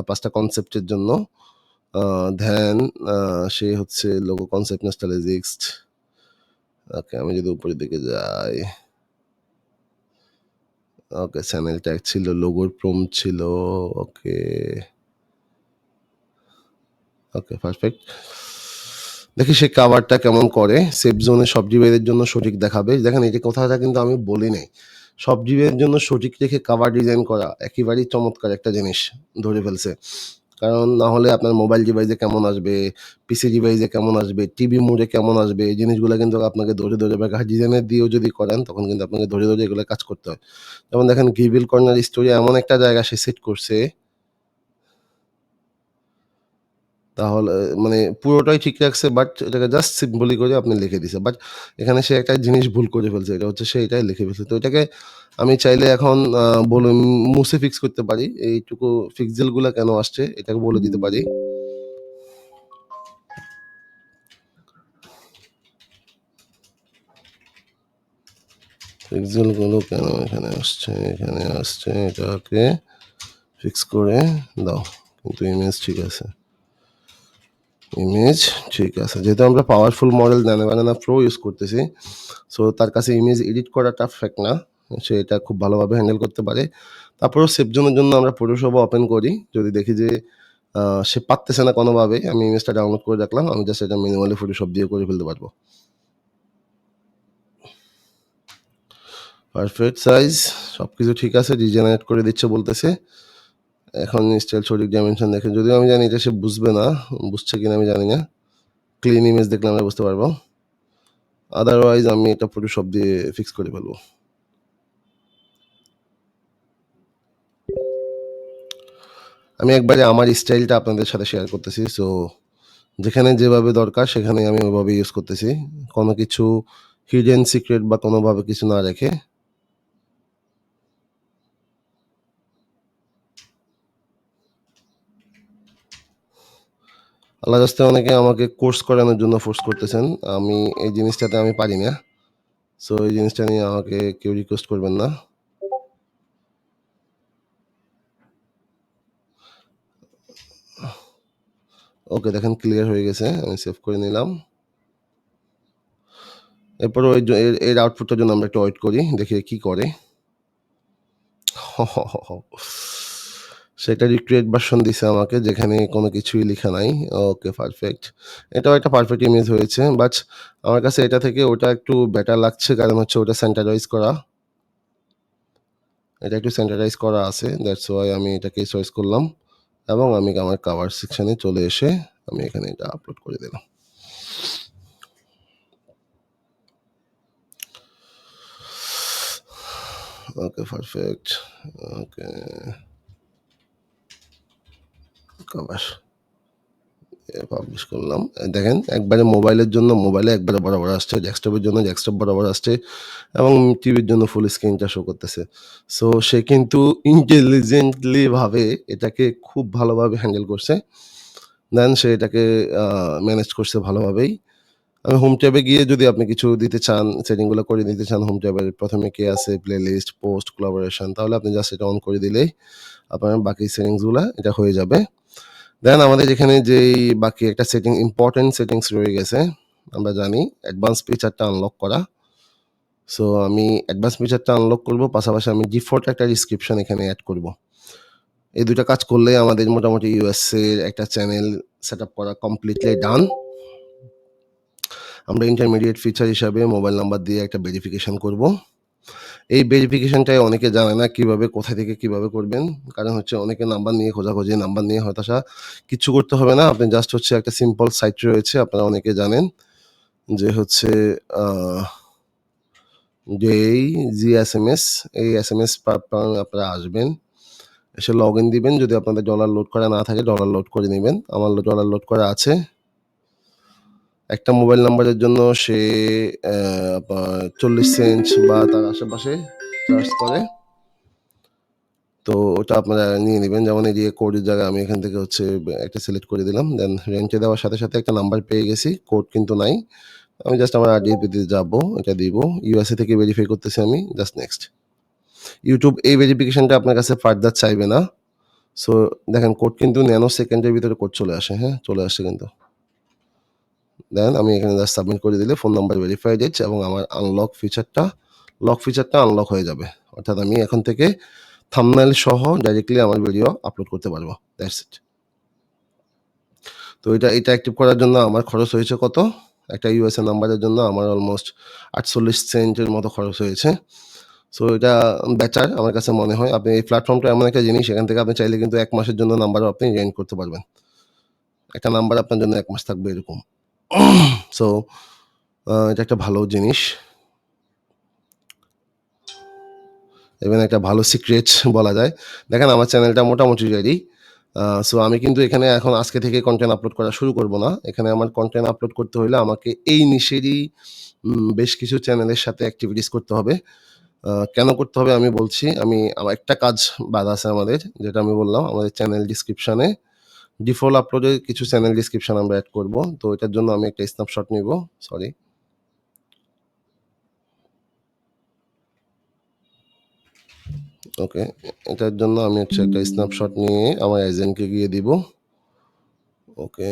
৫টা কনসেপ্টের জন্য। দেন সে লোগো কনসেপ্ট নস্টালজিক্স। ওকে, আমি যদি উপরের দিকে যাই, ওকে চ্যানেল ট্যাগ ছিল, লোগোর প্রম্পট ছিল। Okay perfect. দেখি সে কভারটা কেমন করে। সেফ জোনে সব ডিভাইসের জন্য সঠিক দেখাবে। দেখেন এই যে কথাটা কিন্তু আমি বলি নাই। সব ডিভাইসের জন্য সঠিক রেখে কভার ডিজাইন করা একেবারেই চমৎকার একটা জিনিস ধরে ফেলছে। কারণ না হলে আপনার মোবাইল ডিভাইসে কেমন আসবে, পিসি ডিভাইসে কেমন আসবে, টিভি মোডে কেমন আসবে, এই জিনিসগুলো কিন্তু আপনাকে ধরে বা ডিজাইনের দিয়েও যদি করেন তখন কিন্তু আপনাকে ধরে এগুলো কাজ করতে হয়। যেমন দেখেন গিভিল কর্নার স্টোরি এমন একটা জায়গা সে সেট করছে, তাহলে মানে পুরোটাই ঠিক রাখছে, বাট এটাকে জাস্ট সিম্বলি করে আপনি লিখে দিছে। বাট এখানে সে একটা জিনিস ভুল করে ফেলছে, এটা সে এটাই লিখে ফেলছে। তো এটাকে আমি চাইলে এখন বলে মুছে ফিক্স করতে পারি। এইটুকু পিক্সেলগুলা কেন আসছে এটাকে বলে দিতে পারি। পিক্সেলগুলো কেন এখানে আসছে এটাকে ফিক্স করে দাও। কিন্তু ইমেজ ঠিক আছে, যেহেতু আমরা powerful model nano banana pro use করতেছি, সো তার কাছে ইমেজ এডিট করাটা ফ্যাক্ট না, সে এটা খুব ভালোভাবে হ্যান্ডেল করতে পারে। তারপরেও সেফ জোনের জন্য আমরা ফটোশপও ওপেন করি, যদি দেখি যে সে পারতেছে না কোনোভাবে, আমি ইমেজটা ডাউনলোড করে রাখলাম, আমি জাস্ট এটা ম্যানুয়ালি ফটোশপ দিয়ে করে ফেলতে পারবো। পারফেক্ট সাইজ সবকিছু ঠিক আছে, রিজেনারেট করে দিচ্ছে বলতেছে। এখন স্টাইল সঠিক ডাইমেনশন দেখে, যদিও আমি জানি এটা সে বুঝবে না, বুঝছে কিনা আমি জানি না। ক্লিন ইমেজ দেখলে আমরা বুঝতে পারবো, আদারওয়াইজ আমি এটা ফটোশপ দিয়ে ফিক্স করে ফেলবো। আমি একবারে আমার স্টাইলটা আপনাদের সাথে শেয়ার করতেছি। সো যেখানে যেভাবে দরকার সেখানে আমি ওইভাবে ইউজ করতেছি, কোনো কিছু হিডেন সিক্রেট বা কোনোভাবে কিছু না রেখে। আল্লাহ রাস্তায় অনেকে আমাকে কোর্স করানোর জন্য ফোর্স করতেছেন, আমি এই জিনিসটাতে আমি পারি না। সো এই জিনিসটা নিয়ে আমাকে কেউ রিকোয়েস্ট করবেন না। ওকে, দেখেন ক্লিয়ার হয়ে গেছে, আমি সেভ করে নিলাম। এরপরে ওই এর আউটপুটটার জন্য আমরা একটু ওয়েট করি, দেখি কি করে। সেটা রিক্রিয়েট ভার্সন দিছে আমাকে, যেখানে কোনো কিছুই লেখা নাই। ওকে, পারফেক্ট। এটাও একটা পারফেক্ট ইমেজ হয়েছে, বাট আমার কাছে এটা থেকে ওটা একটু বেটার লাগছে, কারণ হচ্ছে ওটা সেন্টারাইজ করা, এটা একটু সেন্টারাইজ করা আছে, দ্যাটস ওয়াই আমি এটাকে চয়েস করলাম। এবং আমি আমার কাভার সেকশনে চলে এসে আমি এখানে এটা আপলোড করে দিলাম। ওকে, পারফেক্ট। ওকে, কাভার পাবলিশ করলাম। দেখেন একবারে মোবাইলের জন্য মোবাইলে একবারে বরাবর আসছে, ডেস্কটপের জন্য ডেস্কটপ বরাবর আসছে, এবং টিভির জন্য ফুল স্ক্রিনটা শো করতেছে। সো সে কিন্তু ইন্টেলিজেন্টলি ভাবে এটাকে খুব ভালোভাবে হ্যান্ডেল করছে, দেন সে এটাকে ম্যানেজ করছে ভালোভাবেই। আমি হোম ট্যাবে গিয়ে যদি আপনি কিছু দিতে চান, সেটিংগুলো করে দিতে চান, হোম ট্যাবের প্রথমে কে আছে, প্লে লিস্ট, পোস্ট, কোলাবোরেশন, তাহলে আপনি জাস্ট এটা অন করে দিলেই আপনার বাকি সেটিংসগুলো এটা হয়ে যাবে। দেন আমাদের এখানে যেই বাকি একটা সেটিং, ইম্পর্টেন্ট সেটিংস রয়ে গেছে, আমরা জানি অ্যাডভান্স ফিচারটা আনলক করা। সো আমি অ্যাডভান্স ফিচারটা আনলক করব, পাশাপাশি আমি ডিফল্ট একটা ডিসক্রিপশন এখানে অ্যাড করব। এই দুইটা কাজ করলে আমাদের মোটামুটি ইউএসএ এর একটা চ্যানেল সেট আপ করা কমপ্লিটলি ডান। আমরা ইন্টারমিডিয়েট ফিচার হিসাবে মোবাইল নাম্বার দিয়ে একটা ভেরিফিকেশন করব। এই ভেরিফিকেশনটাই অনেকে জানে না কিভাবে, কোথা থেকে কিভাবে করবেন, কারণ হচ্ছে অনেকে নাম্বার নিয়ে খোঁজাখুঁজি, নাম্বার নিয়ে হতাশা। কিচ্ছু করতে হবে না, আপনি জাস্ট হচ্ছে একটা সিম্পল সাইট রয়েছে, আপনারা অনেকে জানেন যে হচ্ছে যেই GSMS, এই SMS আপনারা আসবেন, এসে লগ ইন দিবেন। যদি আপনাদের ডলার লোড করা না থাকে ডলার লোড করে নেবেন, আমার ডলার লোড করা আছে। একটা মোবাইল নাম্বারের জন্য সে 40 সেন্ট বা তার আশেপাশে চার্জ করে, তো ওটা আপনারা নিয়ে নেবেন। যেমন এরিয়া কোডের জায়গায় আমি এখান থেকে হচ্ছে একটা সিলেক্ট করে দিলাম, দেন রেন্টে দেওয়ার সাথে সাথে একটা নাম্বার পেয়ে গেছি, কোড কিন্তু নাই। আমি জাস্ট আমার RDP-তে যাবো, এটা দিব, ইউএসএ থেকে ভেরিফাই করতেছি আমি, জাস্ট নেক্সট। ইউটিউব এই ভেরিফিকেশনটা আপনার কাছে ফার্দার চাইবে না। সো দেখেন কোড কিন্তু ন্যানো সেকেন্ডের ভিতরে কোড চলে আসে, হ্যাঁ চলে আসছে কিন্তু। দেন আমি এখানে জাস্ট সাবমিট করে দিলে ফোন নাম্বার ভেরিফাইড হচ্ছে, এবং আমার লক ফিচারটা আনলক হয়ে যাবে। অর্থাৎ আমি এখন থেকে থাম্বনেল সহ ডাইরেক্টলি আমার ভিডিও আপলোড করতে পারবো, দ্যাটস ইট। তো এটা অ্যাক্টিভ করার জন্য আমার খরচ হয়েছে কত, একটা ইউএসএ নাম্বারের জন্য আমার অলমোস্ট 48 সেন্টের মতো খরচ হয়েছে। সো এটা বেটার আমার কাছে মনে হয়। আপনি এই প্ল্যাটফর্মটা এমন একটা জিনিস, এখান থেকে আপনি চাইলে কিন্তু 1 মাসের জন্য নাম্বারও আপনি রেন্ট করতে পারবেন। একটা নাম্বার আপনার জন্য 1 মাস থাকবে এরকম। সো এটা একটা ভালো জিনিস, এবং একটা ভালো সিক্রেট বলা যায়। দেখেন আমার চ্যানেলটা মোটামুটি রেডি। সো আমি কিন্তু এখানে এখন আজকে থেকে কনটেন্ট আপলোড করা শুরু করব না। এখানে আমার কনটেন্ট আপলোড করতে হইলে আমাকে এই নিশেরই বেশ কিছু চ্যানেলের সাথে এক্টিভিটিস করতে হবে। কেন করতে হবে আমি বলছি। আমার একটা কাজ বাদ আছে আমাদের, যেটা আমি বললাম আমাদের চ্যানেল ডিসক্রিপশনে ডিফল্ট আপলোডে কিছু চ্যানেল ডিসক্রিপশন আমরা এড করব। তো এটার জন্য আমি একটা স্ন্যাপশট নিব। সরি। ওকে, এটার জন্য আমি হচ্ছে একটা স্ন্যাপশট নিয়ে আমার এজেন্টকে গিয়ে দিব। ওকে,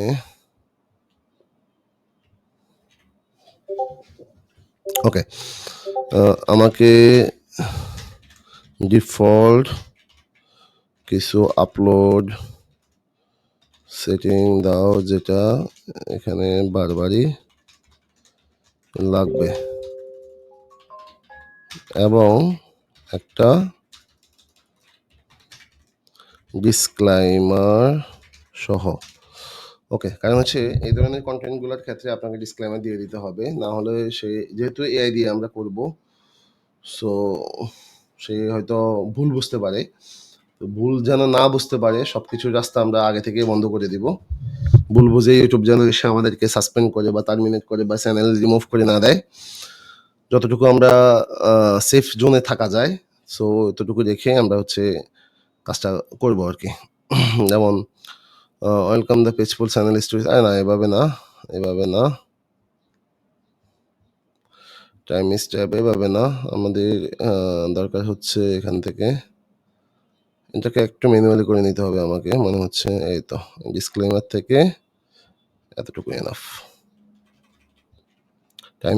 ওকে। আমাকে ডিফল্ট কিছু আপলোড সেটিং দাও, যেটা এখানে বারবারই লাগবে। এবং একটা ডিসক্লাইমার সহ। ওকে, কারণ হচ্ছে এই ধরনের কন্টেন্টগুলোর ক্ষেত্রে আপনাকে ডিসক্লেমার দিয়ে দিতে হবে, না হলে সে যেহেতু এআই দিয়ে আমরা করব, সো সে হয়তো ভুল বুঝতে পারে। তো ভুল যেন না বুঝতে পারে সব কিছুর রাস্তা আমরা আগে থেকে বন্ধ করে দিব। ভুল বুঝে ইউটিউব যেন এসে আমাদেরকে সাসপেন্ড করে বা টার্মিনেট করে বা চ্যানেল রিমুভ করে না দেয়। যতটুকু আমরা সেফ জোনে থাকা যায়, সো এতটুকু রেখে আমরা হচ্ছে কাজটা করবো আর কি। যেমন ওয়েলকাম দ্য পেজফুল চ্যানেল স্টোরিজ, না এভাবে না, এভাবে না, টাইম স্ট্যাপ এভাবে না, আমাদের দরকার হচ্ছে এখান থেকে এটাকে একটু ম্যানুয়ালি করে নিতে হবে আমাকে মনে হচ্ছে। এই তো ডিসক্লেমার থেকে এতটুকু এনাফ। টাইম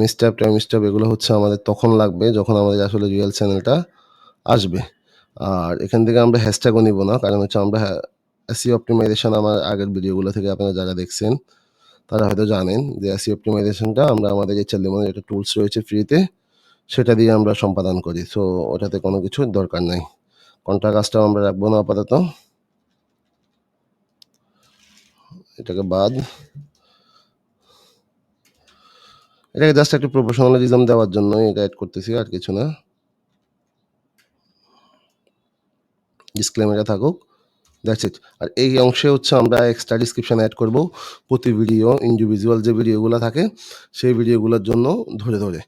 স্ট্যাপ এগুলো হচ্ছে আমাদের তখন লাগবে যখন আমাদের আসলে রিয়েল চ্যানেলটা আসবে। আর এখান থেকে আমরা হ্যাশট্যাগও নিব না, কারণ হচ্ছে আমরা এসইও অপটিমাইজেশন আমার আগের ভিডিওগুলো থেকে আপনারা যারা দেখছেন তারা হয়তো জানেন যে এসইও অপটিমাইজেশনটা আমরা আমাদের এইচআর লেমনের একটা টুলস রয়েছে ফ্রিতে, সেটা দিয়ে আমরা সম্পাদন করি। সো ওটাতে কোনো কিছুর দরকার নাই। কন্ট্রা কাজটাও আমরা রাখবো না আপাতত, এটাকে বাদ। এটাকে জাস্ট একটু প্রফেশনালিজম দেওয়ার জন্য এটা অ্যাড করতেছি, আর কিছু না। ডিসক্লেমারে থাকুক, দ্যাটস ইট। আর এই অংশে হচ্ছে আমরা এক্সট্রা ডিসক্রিপশন অ্যাড করব প্রতি ভিডিও, ইন্ডিভিজুয়াল যে ভিডিওগুলো থাকে সেই ভিডিওগুলোর জন্য ধরে ধরে।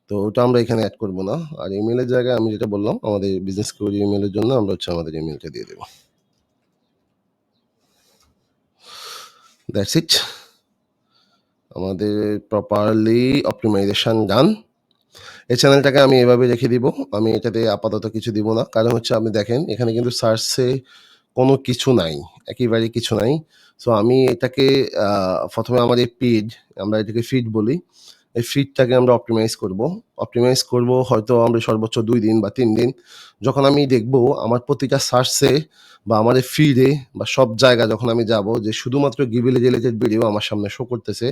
তো ওটা আমরা এখানে অ্যাড করব না। আর ইমেলের জায়গায় আমি যেটা বললাম আমাদের বিজনেস কোয়ারি ইমেলের জন্য আমরা হচ্ছে আমাদের ইমেলটা দিয়ে দেবো। দ্যাটস ইট, আমাদের প্রপারলি অপটিমাইজেশন ডান। এই চ্যানেলটাকে আমি এভাবে রেখে দিব, আমি এটাতে আপাতত কিছু দিব না, কারণ হচ্ছে আপনি দেখেন এখানে কিন্তু সার্চে কোনো কিছু নাই, একেবারেই কিছু নাই। সো আমি এটাকে প্রথমে আমার এই পেজ, আমরা এটাকে ফিড বলি, এই ফিডটাকে আমরা অপটিমাইজ করব হয়তো আমরা সর্বোচ্চ 2 দিন বা 3 দিন। যখন আমি দেখব আমার প্রতিটা সার্চে বা আমার এই ফিডে বা সব জায়গায় যখন আমি যাব যে শুধুমাত্র গিবিলি রিলেটেড ভিডিও আমার সামনে শো করতেছে,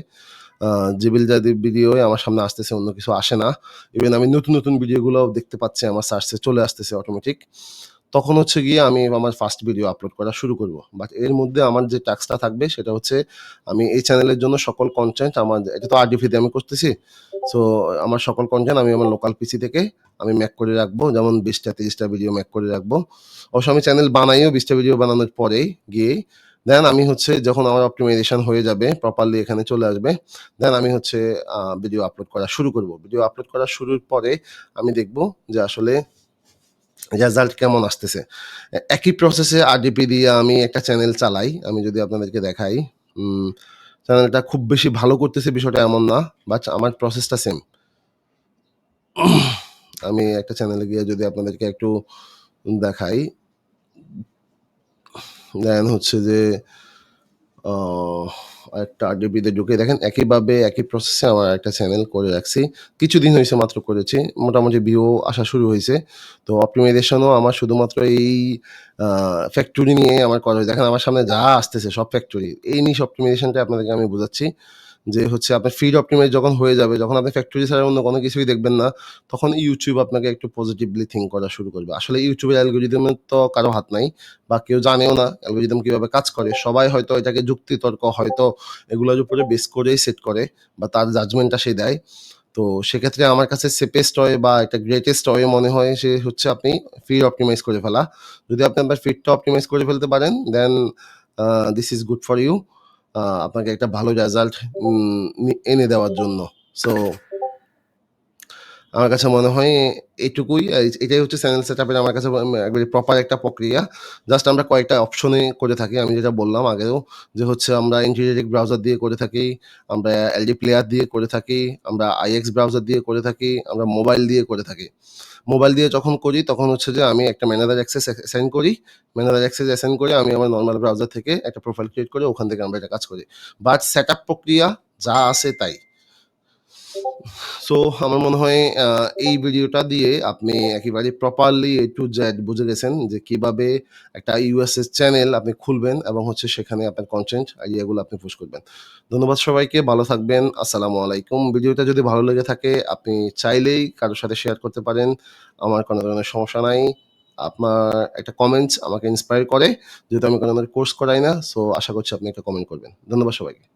জিবিল জাদির ভিডিওই আমার সামনে আসতেছে, অন্য কিছু আসে না। ইভেন আমি নতুন, নতুন ভিডিওগুলোও দেখতে পাচ্ছি আমার সার্চে চলে আসতেছে অটোমেটিক। তখন হচ্ছে গিয়ে আমি আমার ফার্স্ট ভিডিও আপলোড করা শুরু করব। বাট এর মধ্যে আমার যে টাস্কটা থাকবে সেটা হচ্ছে আমি এই চ্যানেলের জন্য সকল কনটেন্ট আমার, এটা তো RDP তে আমি করতেছি। সো আমার সকল কনটেন্ট আমি আমার লোকাল পিসি থেকে আমি মেক করে রাখবো। যেমন ২০টা ৩০টা ভিডিও মেক করে রাখবো। অবশ্য আমি চ্যানেল বানাইও ২০টা ভিডিও বানানোর পরেই গিয়ে দেন আমি হচ্ছে যখন আমার অপটিমাইজেশন হয়ে যাবে, প্রপারলি এখানে চলে আসবে, দেন আমি হচ্ছে ভিডিও আপলোড করা শুরু করব। ভিডিও আপলোড করা শুরুর পরে আমি দেখব যে আসলে রেজাল্ট কেমন আসতেছে। একই প্রসেসে RDP দিয়ে আমি একটা চ্যানেল চালাই। আমি যদি আপনাদেরকে দেখাই, উম চ্যানেলটা খুব বেশি ভালো করতেছে বিষয়টা এমন না, বাট আমার প্রসেসটা সেম। আমি একটা চ্যানেলে গিয়ে যদি আপনাদেরকে একটু দেখাই, দেন হচ্ছে যে একটা RDP তে ঢুকে দেখেন একইভাবে একই প্রসেসে আমার একটা চ্যানেল করে রাখছি। কিছুদিন হইছে মাত্র করেছি। মোটামুটি ভিউ আসা শুরু হইছে। তো অপটিমাইজেশনও আমার শুধুমাত্র এই আ ফ্যাক্টরি নিয়ে আমার করা হয়েছে। দেখেন আমার সামনে যা আসতেছে সব ফ্যাক্টরি। এই নিশ অপটিমাইজেশনটা আপনাদেরকে আমি বুঝাচ্ছি। যে হচ্ছে আপনার ফিড অপটিমাইজ যখন হয়ে যাবে, যখন আপনি ফ্যাক্টরি ছাড়া অন্য কোনো কিছুই দেখবেন না, তখন YouTube আপনাকে একটু পজিটিভলি থিংক করা শুরু করবে। আসলে YouTube এর অ্যালগরিদমের তো কারো হাত নাই বা কেউ জানেও না অ্যালগরিদম কিভাবে কাজ করে। সবাই হয়তো এটাকে যুক্তিতর্ক হয়তো এগুলোর উপরে বেস করেই সেট করে বা তার জাজমেন্টটা সে দেয়। তো সেক্ষেত্রে আমার কাছে সেফেস্ট ওয়ে বা একটা গ্রেটেস্ট ওয়ে মনে হয় সে হচ্ছে আপনি ফিড অপটিমাইজ করে ফেলা। যদি আপনি আপনার ফিডটা অপটিমাইজ করে ফেলতে পারেন, then this is good for you. আপনাকে একটা ভালো রেজাল্ট এনে দেওয়ার জন্য। সো আমার কাছে মনে হয় এটুকুই। এটাই হচ্ছে চ্যানেল সেটআপের আমার কাছে একবারে প্রপার একটা প্রক্রিয়া। জাস্ট আমরা কয়েকটা অপশনে করে থাকি। আমি যেটা বললাম আগেও যে হচ্ছে আমরা ইন্টিগ্রেটেড ব্রাউজার দিয়ে করে থাকি, আমরা এলডি প্লেয়ার দিয়ে করে থাকি, আমরা আইএক্স ব্রাউজার দিয়ে করে থাকি, আমরা মোবাইল দিয়ে করে থাকি। মোবাইল দিয়ে যখন করি তখন হচ্ছে যে আমি একটা ম্যানেজার অ্যাক্সেস অ্যাসাইন করি। ম্যানেজার অ্যাক্সেস অ্যাসাইন করে আমি আমার নরমাল ব্রাউজার থেকে একটা প্রোফাইল ক্রিয়েট করে ওখান থেকে আমরা এটা কাজ করি। বাট সেটআপ প্রক্রিয়া যা আছে তাই। সো আমার মনে হয় এই ভিডিওটা দিয়ে আপনি একেবারে প্রপারলি A to Z বুঝে গেছেন যে কিভাবে একটা ইউএসএস চ্যানেল আপনি খুলবেন এবং হচ্ছে সেখানে আপনার কনটেন্ট আইডিয়াগুলো আপনি পুশ করবেন। ধন্যবাদ সবাইকে, ভালো থাকবেন। আসসালামু আলাইকুম। ভিডিওটা যদি ভালো লেগে থাকে আপনি চাইলেই কারো সাথে শেয়ার করতে পারেন। আমার কোনো ধরনের সমস্যা নাই। আপনার একটা কমেন্টস আমাকে ইন্সপায়ার করে। যেহেতু আমি কোনো ধরনের কোর্স করাই না, সো আশা করছি আপনি একটা কমেন্ট করবেন। ধন্যবাদ সবাইকে।